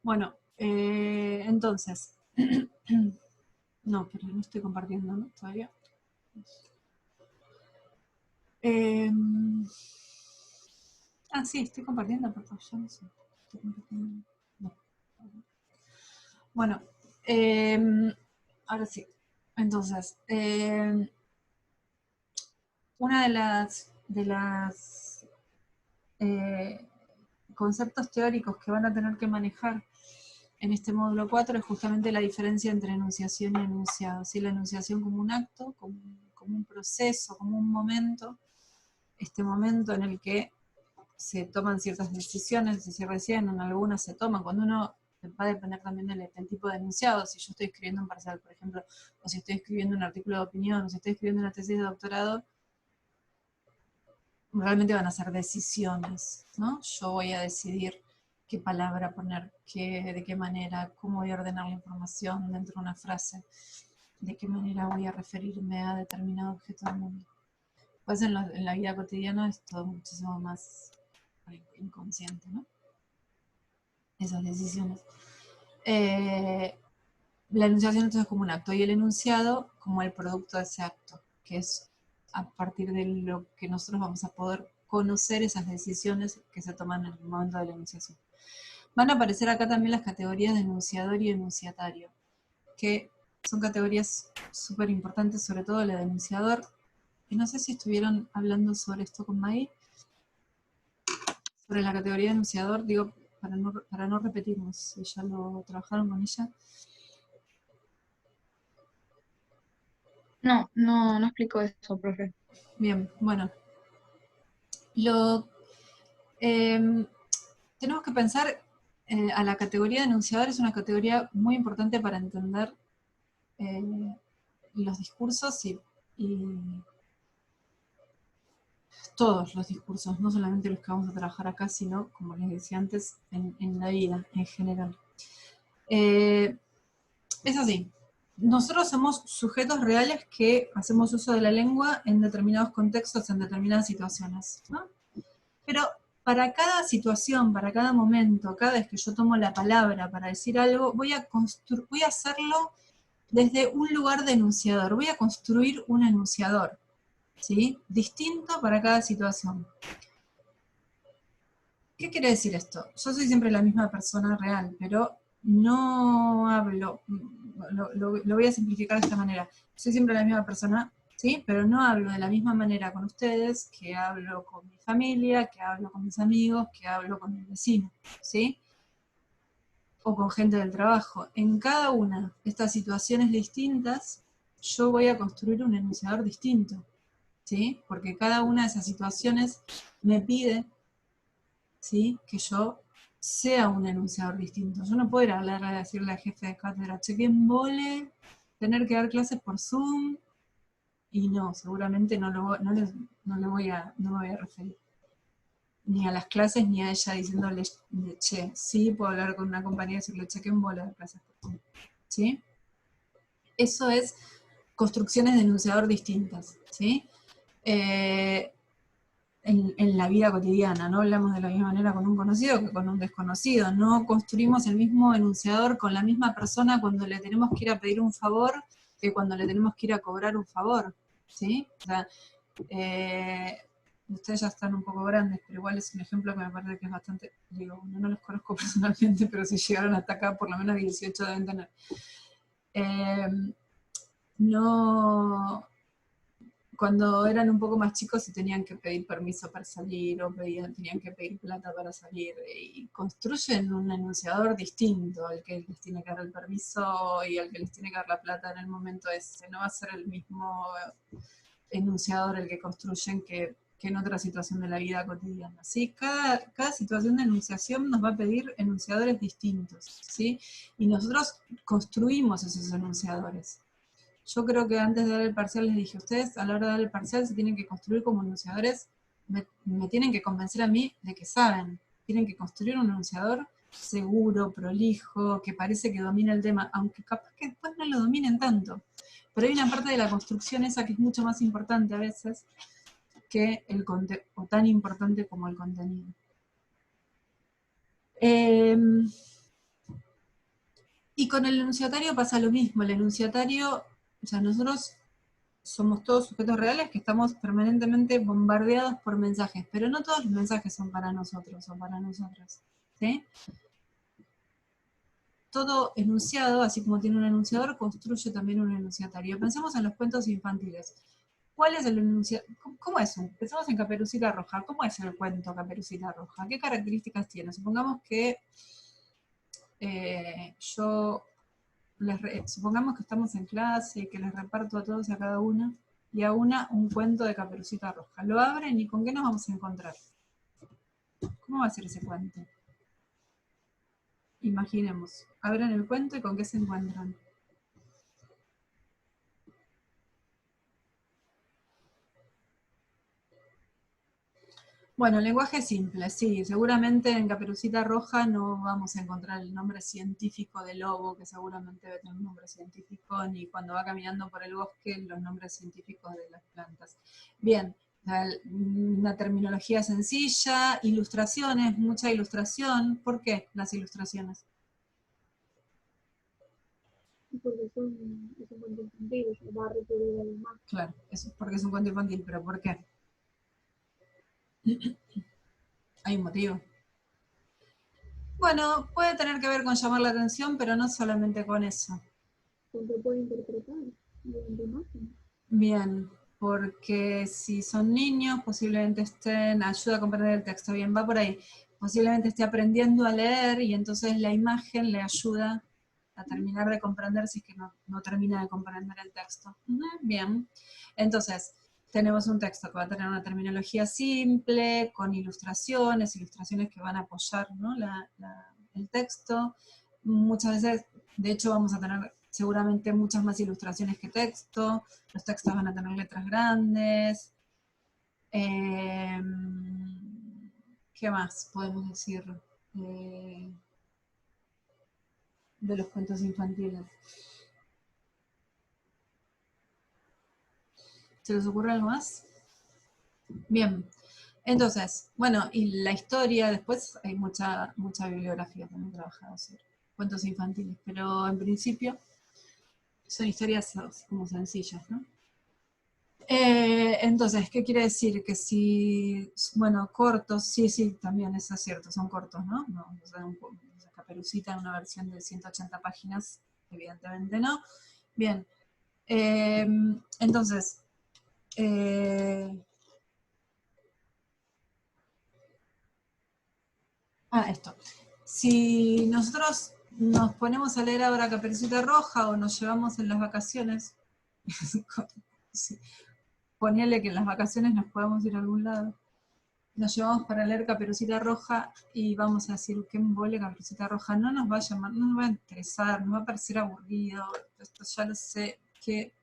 Bueno, entonces, no, pero no estoy compartiendo, ¿no? Todavía. Sí, estoy compartiendo, pero yo no sé. Estoy compartiendo. No. Bueno, ahora sí. Entonces, una de las conceptos teóricos que van a tener que manejar en este módulo 4 es justamente la diferencia entre enunciación y enunciado. ¿Sí? La enunciación como un acto, como un proceso, como un momento, este momento en el que se toman ciertas decisiones, si recién en algunas se toman, cuando uno va a depender también del tipo de enunciado, si yo estoy escribiendo un parcial, por ejemplo, o si estoy escribiendo un artículo de opinión, o si estoy escribiendo una tesis de doctorado, realmente van a ser decisiones, ¿no? Yo voy a decidir qué palabra poner, de qué manera, cómo voy a ordenar la información dentro de una frase, de qué manera voy a referirme a determinado objeto del mundo. Pues en la vida cotidiana es todo muchísimo más inconsciente, ¿no? Esas decisiones. La enunciación entonces es como un acto y el enunciado como el producto de ese acto, que es a partir de lo que nosotros vamos a poder conocer esas decisiones que se toman en el momento de la enunciación. Van a aparecer acá también las categorías de enunciador y enunciatario, que son categorías súper importantes, sobre todo la de enunciador. Y no sé si estuvieron hablando sobre esto con May, sobre la categoría de enunciador, digo, para no repetirnos, si ya lo trabajaron con ella. No explico eso, profe. Bien, bueno, lo tenemos que pensar a la categoría de enunciador, es una categoría muy importante para entender eh, los discursos y todos los discursos, no solamente los que vamos a trabajar acá, sino, como les decía antes, en la vida en general. Eh, es así. Nosotros somos sujetos reales que hacemos uso de la lengua en determinados contextos, en determinadas situaciones, ¿no? Pero para cada situación, para cada momento, cada vez que yo tomo la palabra para decir algo, voy a hacerlo desde un lugar de enunciador. Voy a construir un enunciador, ¿sí? Distinto para cada situación. ¿Qué quiere decir esto? Yo soy siempre la misma persona real, pero no hablo, lo voy a simplificar de esta manera. Soy siempre la misma persona, ¿sí? Pero no hablo de la misma manera con ustedes que hablo con mi familia, que hablo con mis amigos, que hablo con mi vecino, ¿sí? O con gente del trabajo. En cada una de estas situaciones distintas, yo voy a construir un enunciador distinto, ¿sí? Porque cada una de esas situaciones me pide, ¿sí? Que yo sea un enunciador distinto. Yo no puedo ir a hablar a decirle al jefe de cátedra, che, que embole, tener que dar clases por Zoom, y no, seguramente no me voy a referir ni a las clases ni a ella diciéndole, che, sí, puedo hablar con una compañía y decirle, che, que embole dar clases por Zoom, ¿sí? Eso es construcciones de enunciador distintas, ¿sí? Eh, en la vida cotidiana, no hablamos de la misma manera con un conocido que con un desconocido, no construimos el mismo enunciador con la misma persona cuando le tenemos que ir a pedir un favor que cuando le tenemos que ir a cobrar un favor, ¿sí? O sea, ustedes ya están un poco grandes, pero igual es un ejemplo que me parece que es bastante, digo, no los conozco personalmente, pero si llegaron hasta acá, por lo menos 18 deben tener. Eh, no, cuando eran un poco más chicos y tenían que pedir permiso para salir o tenían que pedir plata para salir y construyen un enunciador distinto al que les tiene que dar el permiso y al que les tiene que dar la plata en el momento ese. No va a ser el mismo enunciador el que construyen que en otra situación de la vida cotidiana. ¿Sí? Cada situación de enunciación nos va a pedir enunciadores distintos, ¿sí? Y nosotros construimos esos enunciadores. Yo creo que antes de dar el parcial les dije, ustedes a la hora de dar el parcial se tienen que construir como enunciadores, me tienen que convencer a mí de que saben, tienen que construir un enunciador seguro, prolijo, que parece que domina el tema, aunque capaz que después no lo dominen tanto. Pero hay una parte de la construcción esa que es mucho más importante a veces que el contenido, o tan importante como el contenido. Y con el enunciatario pasa lo mismo. El enunciatario, o sea, nosotros somos todos sujetos reales que estamos permanentemente bombardeados por mensajes, pero no todos los mensajes son para nosotros o para nosotras, ¿sí? Todo enunciado, así como tiene un enunciador, construye también un enunciatario. Pensemos en los cuentos infantiles. ¿Cuál es el enunciado? ¿Cómo es un? Pensemos en Caperucita Roja. ¿Cómo es el cuento Caperucita Roja? ¿Qué características tiene? Supongamos que supongamos que estamos en clase y que les reparto a todos y a cada uno y a una un cuento de Caperucita Roja. Lo abren y ¿con qué nos vamos a encontrar? ¿Cómo va a ser ese cuento? Imaginemos, abren el cuento y ¿con qué se encuentran? Bueno, lenguaje simple, sí. Seguramente en Caperucita Roja no vamos a encontrar el nombre científico del lobo, que seguramente debe tener un nombre científico, ni cuando va caminando por el bosque los nombres científicos de las plantas. Bien, una terminología sencilla, ilustraciones, mucha ilustración. ¿Por qué las ilustraciones? Porque es un cuento infantil, va a recurrir a la imagen. Claro, eso es porque es un cuento infantil, pero ¿por qué? Hay un motivo. Bueno, puede tener que ver con llamar la atención, pero no solamente con eso. ¿Con qué puede interpretar mediante imágenes? Bien, porque si son niños, posiblemente ayuda a comprender el texto. Bien, va por ahí. Posiblemente esté aprendiendo a leer y entonces la imagen le ayuda a terminar de comprender si es que no termina de comprender el texto. Bien, entonces tenemos un texto que va a tener una terminología simple, con ilustraciones que van a apoyar, ¿no? el texto. Muchas veces, de hecho, vamos a tener seguramente muchas más ilustraciones que texto. Los textos van a tener letras grandes. ¿Qué más podemos decir de los cuentos infantiles? ¿Se les ocurre algo más? Bien, entonces, bueno, y la historia, después hay mucha bibliografía también trabajada sobre cuentos infantiles, pero en principio son historias así como sencillas, ¿no? Entonces, ¿qué quiere decir? Que si, bueno, cortos, sí, también eso es cierto, son cortos, ¿no? No, o sea, Caperucita en una versión de 180 páginas, evidentemente no. Bien, entonces, esto. Si nosotros nos ponemos a leer ahora Caperucita Roja o nos llevamos en las vacaciones, ponele que en las vacaciones nos podemos ir a algún lado, nos llevamos para leer Caperucita Roja y vamos a decir, qué embole Caperucita Roja, no nos va a llamar, no nos va a interesar, nos va a parecer aburrido, esto ya lo sé, que,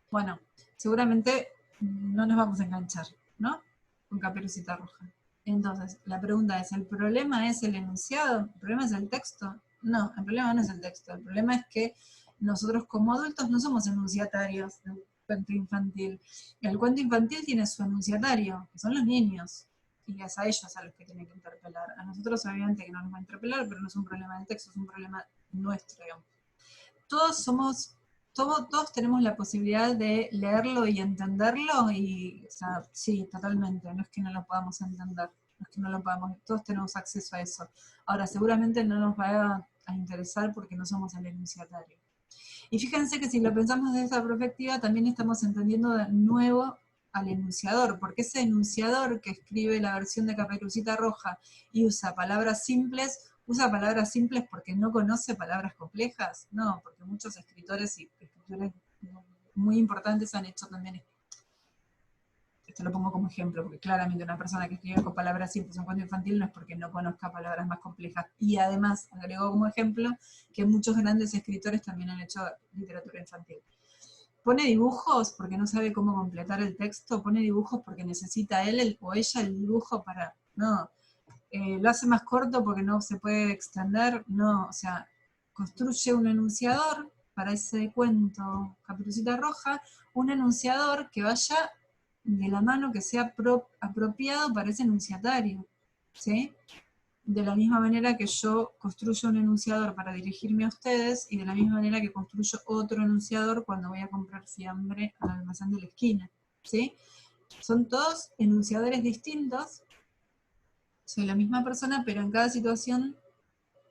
bueno, seguramente no nos vamos a enganchar, ¿no? Con Caperucita Roja. Entonces, la pregunta es, ¿el problema es el enunciado? ¿El problema es el texto? No, el problema no es el texto, el problema es que nosotros como adultos no somos enunciatarios del cuento infantil. El cuento infantil tiene su enunciatario, que son los niños, y es a ellos a los que tienen que interpelar. A nosotros obviamente que no nos va a interpelar, pero no es un problema del texto, es un problema nuestro, digamos. Todos tenemos la posibilidad de leerlo y entenderlo, y o sea, sí, totalmente, no es que no lo podamos entender, no es que no lo podamos, todos tenemos acceso a eso. Ahora, seguramente no nos va a interesar porque no somos el enunciatario. Y fíjense que si lo pensamos desde esa perspectiva, también estamos entendiendo de nuevo al enunciador, porque ese enunciador que escribe la versión de Caperucita Roja y usa palabras simples porque no conoce palabras complejas, no, porque muchos escritores y escritores muy importantes han hecho también, esto lo pongo como ejemplo, porque claramente una persona que escribe con palabras simples un cuento infantil no es porque no conozca palabras más complejas. Y además, agrego como ejemplo, que muchos grandes escritores también han hecho literatura infantil. Pone dibujos porque no sabe cómo completar el texto, pone dibujos porque necesita él o ella el dibujo para... No, lo hace más corto porque no se puede extender, no, o sea, construye un enunciador para ese cuento Caperucita Roja, un enunciador que vaya de la mano, que sea apropiado para ese enunciatario, ¿sí? de la misma manera que yo construyo un enunciador para dirigirme a ustedes, y de la misma manera que construyo otro enunciador cuando voy a comprar fiambre al almacén de la esquina, ¿sí? Son todos enunciadores distintos, soy la misma persona, pero en cada situación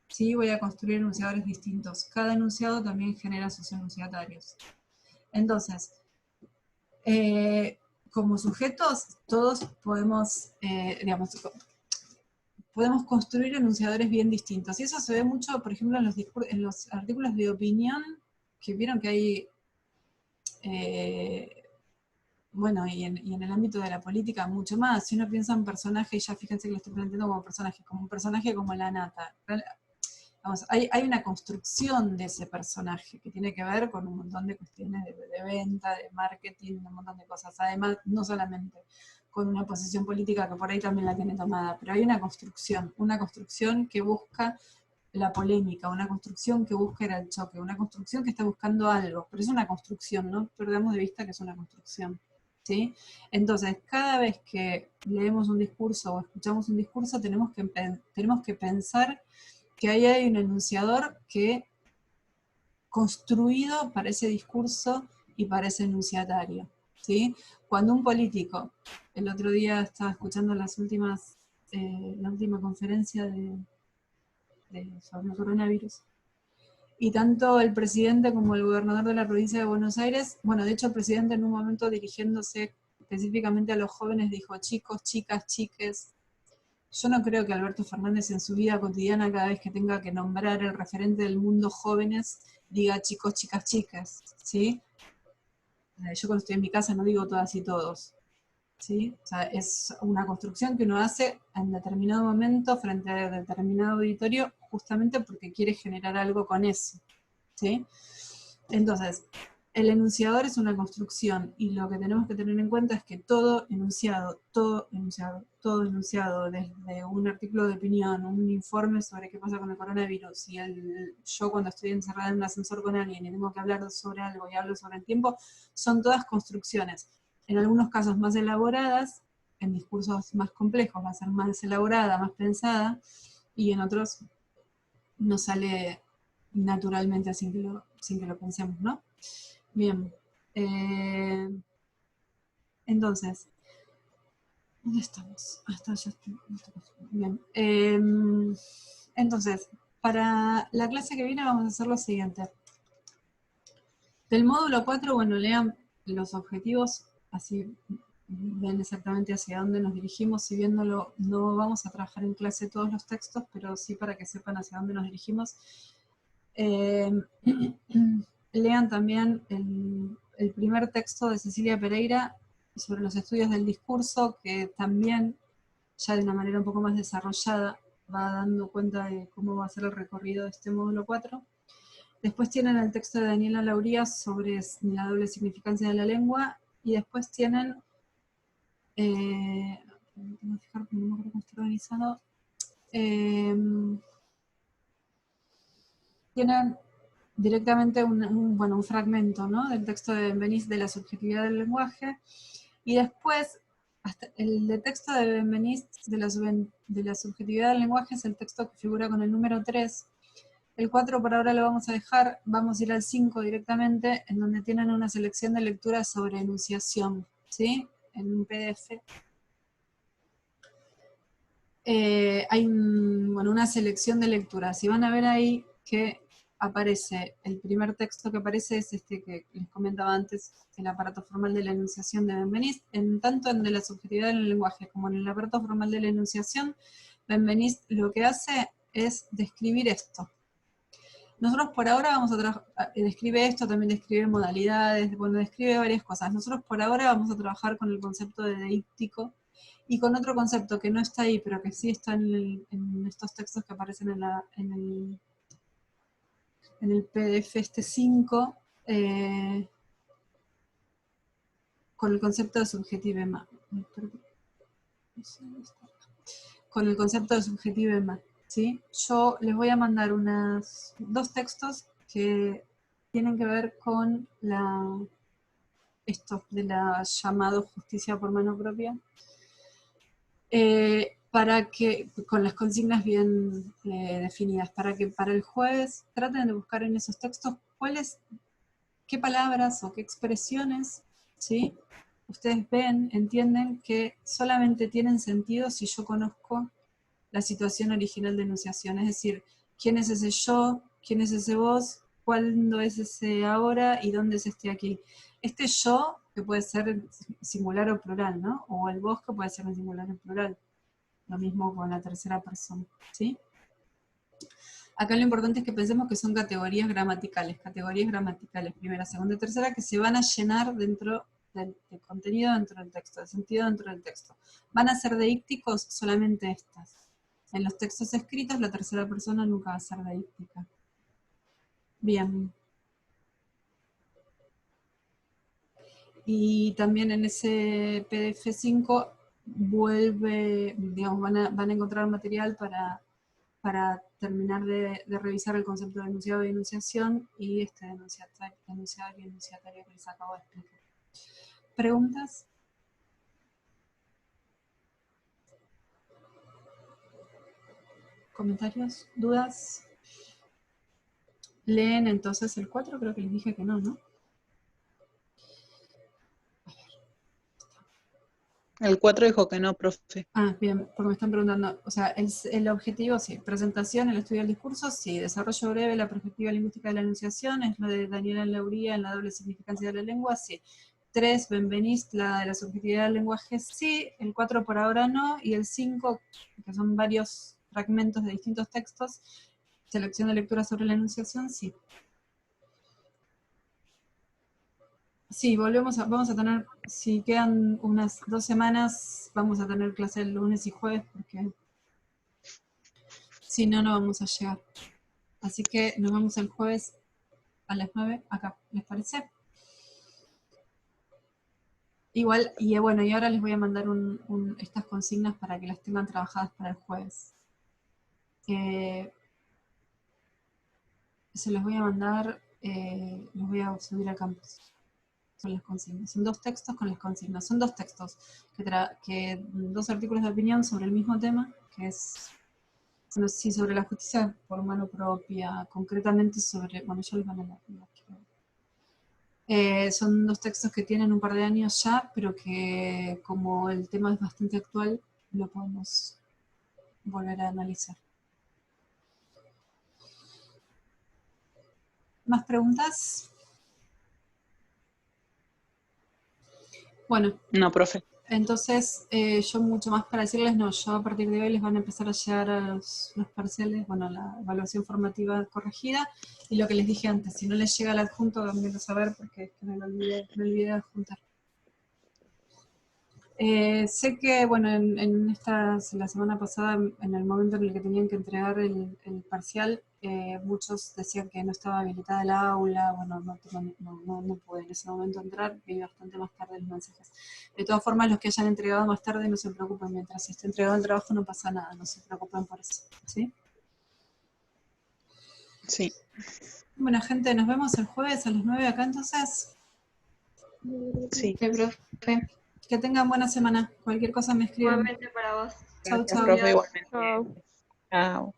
sí voy a construir enunciadores distintos. Cada enunciado también genera sus enunciatarios. Entonces, como sujetos, todos podemos, digamos, podemos construir enunciadores bien distintos. Y eso se ve mucho, por ejemplo, en los artículos de opinión, que vieron que hay, bueno, y en el ámbito de la política mucho más. Si uno piensa en personajes, ya fíjense que lo estoy planteando como un personaje como la nata. Vamos, hay una construcción de ese personaje que tiene que ver con un montón de cuestiones de venta, de marketing, un montón de cosas. Además, no solamente con una posición política que por ahí también la tiene tomada, pero hay una construcción que busca la polémica, una construcción que busca el choque, una construcción que está buscando algo, pero es una construcción, no perdamos de vista que es una construcción, ¿sí? Entonces, cada vez que leemos un discurso o escuchamos un discurso, tenemos que pensar que ahí hay un enunciador que construido para ese discurso y para ese enunciatario, ¿sí? Cuando un político, el otro día estaba escuchando la última conferencia sobre el coronavirus, y tanto el presidente como el gobernador de la provincia de Buenos Aires, bueno, de hecho el presidente en un momento dirigiéndose específicamente a los jóvenes dijo: chicos, chicas, chiques. Yo no creo que Alberto Fernández en su vida cotidiana, cada vez que tenga que nombrar el referente del mundo jóvenes, diga chicos, chicas, chicas, ¿sí? Yo cuando estoy en mi casa no digo todas y todos, ¿sí? O sea, es una construcción que uno hace en determinado momento frente a determinado auditorio, justamente porque quiere generar algo con eso, ¿sí? Entonces, el enunciador es una construcción, y lo que tenemos que tener en cuenta es que todo enunciado, desde un artículo de opinión, un informe sobre qué pasa con el coronavirus, y yo cuando estoy encerrada en un ascensor con alguien y tengo que hablar sobre algo y hablo sobre el tiempo, son todas construcciones. En algunos casos más elaboradas, en discursos más complejos va a ser más elaborada, más pensada, y en otros no sale naturalmente sin que lo pensemos, ¿no? Bien. Entonces, ¿dónde estamos? Hasta ya estoy. Bien. Entonces, para la clase que viene vamos a hacer lo siguiente. Del módulo 4, bueno, lean los objetivos, así ven exactamente hacia dónde nos dirigimos. Si bien no vamos a trabajar en clase todos los textos, pero sí para que sepan hacia dónde nos dirigimos. Lean también el primer texto de Cecilia Pereira sobre los estudios del discurso, que también, ya de una manera un poco más desarrollada, va dando cuenta de cómo va a ser el recorrido de este módulo 4. Después tienen el texto de Daniela Lauría sobre la doble significancia de la lengua, y después tienen, tengo que fijar porque no me acuerdo cómo está organizado, tienen directamente un fragmento, ¿no?, del texto de Benveniste de la subjetividad del lenguaje, y después hasta el texto de Benveniste de la subjetividad del lenguaje es el texto que figura con el número 3. El 4 por ahora lo vamos a dejar, vamos a ir al 5 directamente, en donde tienen una selección de lecturas sobre enunciación, ¿sí? En un PDF. Hay una selección de lecturas, y van a ver ahí que aparece, el primer texto que aparece es este que les comentaba antes, el aparato formal de la enunciación de Benveniste. Tanto en de la subjetividad del lenguaje como en el aparato formal de la enunciación, Benveniste lo que hace es describir esto. Nosotros por ahora vamos a describe esto, también describe modalidades, bueno, describe varias cosas. Nosotros por ahora vamos a trabajar con el concepto de deíctico, y con otro concepto que no está ahí, pero que sí está en estos textos que aparecen en el PDF este 5, con el concepto de subjetivema. Con el concepto de subjetivema, ¿sí? Yo les voy a mandar dos textos que tienen que ver con esto de la llamado justicia por mano propia. para que, con las consignas bien definidas, para que para el jueves traten de buscar en esos textos qué palabras o qué expresiones, ¿sí? Ustedes ven, entienden que solamente tienen sentido si yo conozco la situación original de enunciación, es decir, quién es ese yo, quién es ese vos, cuándo es ese ahora y dónde es este aquí. Este yo, que puede ser singular o plural, ¿no? O el vos, que puede ser en singular o plural. Lo mismo con la tercera persona, ¿sí? Acá lo importante es que pensemos que son categorías gramaticales, primera, segunda y tercera, que se van a llenar dentro del contenido dentro del texto, del sentido dentro del texto. Van a ser deícticos solamente estas. En los textos escritos la tercera persona nunca va a ser deíctica. Bien. Y también en ese PDF5 vuelve, digamos, van a encontrar material para terminar de revisar el concepto de enunciado y enunciación y este enunciado y enunciatario que les acabo de explicar. ¿Preguntas? ¿Comentarios? ¿Dudas? Leen entonces el 4, creo que les dije que no, ¿no? El 4 dijo que no, profe. Ah, bien, porque me están preguntando, o sea, el objetivo, sí, presentación, el estudio del discurso, sí, desarrollo breve, la perspectiva lingüística de la enunciación, es lo de Daniela Lauría en la doble significancia de la lengua, sí. 3, Benveniste, la de la subjetividad del lenguaje, sí. El 4 por ahora no, y el 5, que son varios fragmentos de distintos textos, selección de lectura sobre la enunciación, sí. Sí, vamos a tener, si quedan unas 2 semanas, vamos a tener clase el lunes y jueves, porque si no, no vamos a llegar. Así que nos vemos el jueves a las 9 acá, ¿les parece? Igual, y bueno, y ahora les voy a mandar estas consignas para que las tengan trabajadas para el jueves. Se los voy a mandar, los voy a subir a campus con las consignas. Son 2 textos con las consignas. Son 2 textos, que 2 artículos de opinión sobre el mismo tema, que es, no sé si sobre la justicia por mano propia, concretamente sobre, bueno, yo les van a son 2 textos que tienen un par de años ya, pero que como el tema es bastante actual, lo podemos volver a analizar. ¿Más preguntas? Bueno. No, profe. Entonces, yo mucho más para decirles, no, yo a partir de hoy les van a empezar a llegar a los parciales, bueno, la evaluación formativa corregida, y lo que les dije antes, si no les llega el adjunto, háganmelo saber, porque es que me olvidé de adjuntar. Sé que, bueno, la semana pasada, en el momento en el que tenían que entregar el parcial, muchos decían que no estaba habilitada el aula, bueno, no pude en ese momento entrar, vi bastante más tarde los mensajes. De todas formas, los que hayan entregado más tarde, no se preocupen, mientras esté entregado el trabajo no pasa nada, no se preocupen por eso, ¿sí? Sí. Bueno, gente, nos vemos el jueves a las 9 acá, entonces. Sí. Sí, profe. Que tengan buena semana. Cualquier cosa me escriben. Igualmente para vos. Chau, Gracias, chau. profe, Adiós. igualmente. Chao.